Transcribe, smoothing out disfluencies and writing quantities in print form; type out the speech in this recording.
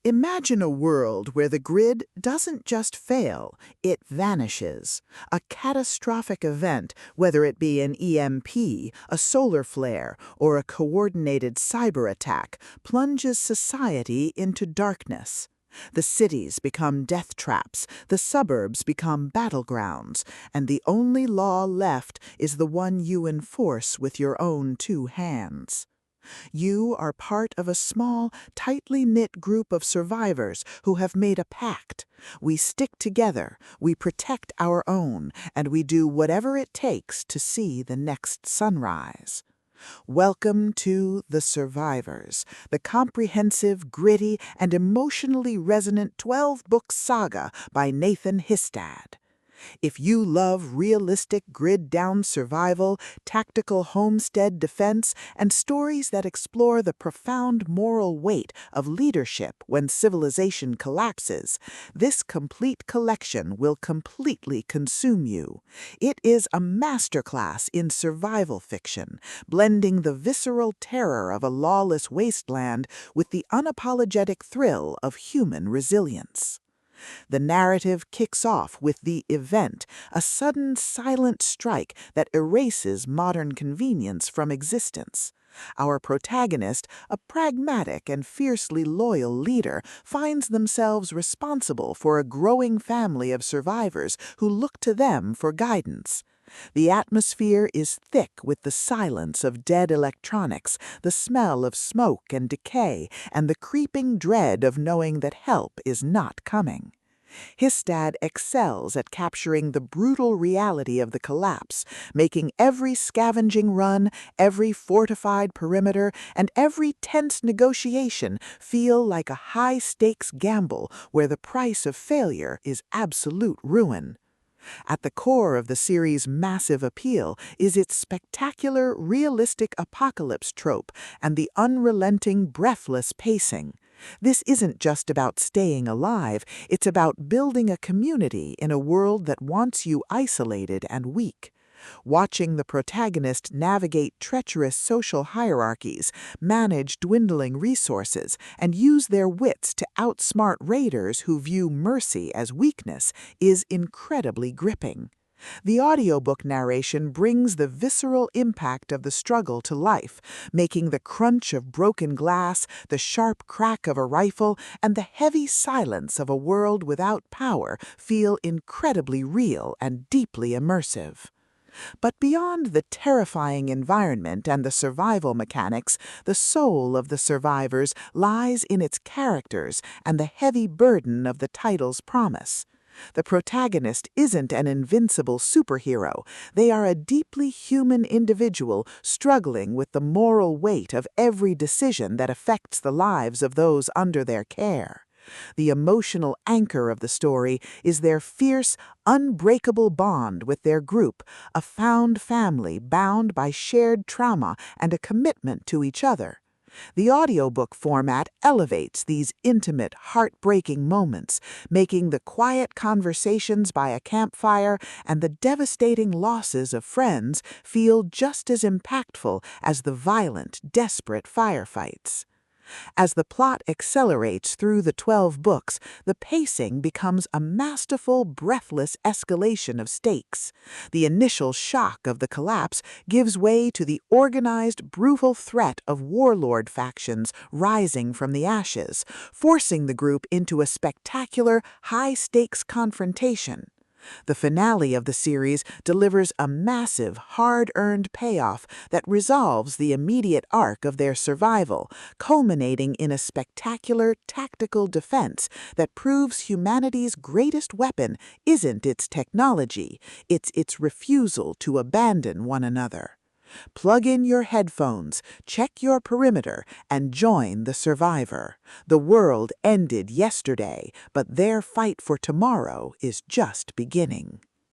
Imagine a world where the grid doesn't just fail, it vanishes. A catastrophic event, whether it be an EMP, a solar flare, or a coordinated cyber attack, plunges society into darkness. The cities become death traps, the suburbs become battlegrounds, and the only law left is the one you enforce with your own two hands. You are part of a small, tightly knit group of survivors who have made a pact. We stick together, we protect our own, and we do whatever it takes to see the next sunrise. Welcome to The Survivors, the comprehensive, gritty, and emotionally resonant 12-book saga by Nathan Hystad. If you love realistic grid-down survival, tactical homestead defense, and stories that explore the profound moral weight of leadership when civilization collapses, this complete collection will completely consume you. It is a masterclass in survival fiction, blending the visceral terror of a lawless wasteland with the unapologetic thrill of human resilience. The narrative kicks off with the event, a sudden silent strike that erases modern convenience from existence. Our protagonist, a pragmatic and fiercely loyal leader, finds themselves responsible for a growing family of survivors who look to them for guidance. The atmosphere is thick with the silence of dead electronics, the smell of smoke and decay, and the creeping dread of knowing that help is not coming. Hystad excels at capturing the brutal reality of the collapse, making every scavenging run, every fortified perimeter, and every tense negotiation feel like a high-stakes gamble where the price of failure is absolute ruin. At the core of the series' massive appeal is its spectacular, realistic apocalypse trope and the unrelenting, breathless pacing. This isn't just about staying alive, it's about building a community in a world that wants you isolated and weak. Watching the protagonist navigate treacherous social hierarchies, manage dwindling resources, and use their wits to outsmart raiders who view mercy as weakness is incredibly gripping. The audiobook narration brings the visceral impact of the struggle to life, making the crunch of broken glass, the sharp crack of a rifle, and the heavy silence of a world without power feel incredibly real and deeply immersive. But beyond the terrifying environment and the survival mechanics, the soul of The Survivors lies in its characters and the heavy burden of the title's promise. The protagonist isn't an invincible superhero. They are a deeply human individual struggling with the moral weight of every decision that affects the lives of those under their care. The emotional anchor of the story is their fierce, unbreakable bond with their group, a found family bound by shared trauma and a commitment to each other. The audiobook format elevates these intimate, heartbreaking moments, making the quiet conversations by a campfire and the devastating losses of friends feel just as impactful as the violent, desperate firefights. As the plot accelerates through the 12 books, the pacing becomes a masterful, breathless escalation of stakes. The initial shock of the collapse gives way to the organized, brutal threat of warlord factions rising from the ashes, forcing the group into a spectacular, high-stakes confrontation. The finale of the series delivers a massive, hard-earned payoff that resolves the immediate arc of their survival, culminating in a spectacular tactical defense that proves humanity's greatest weapon isn't its technology, it's its refusal to abandon one another. Plug in your headphones, check your perimeter, and join the survivor. The world ended yesterday, but their fight for tomorrow is just beginning.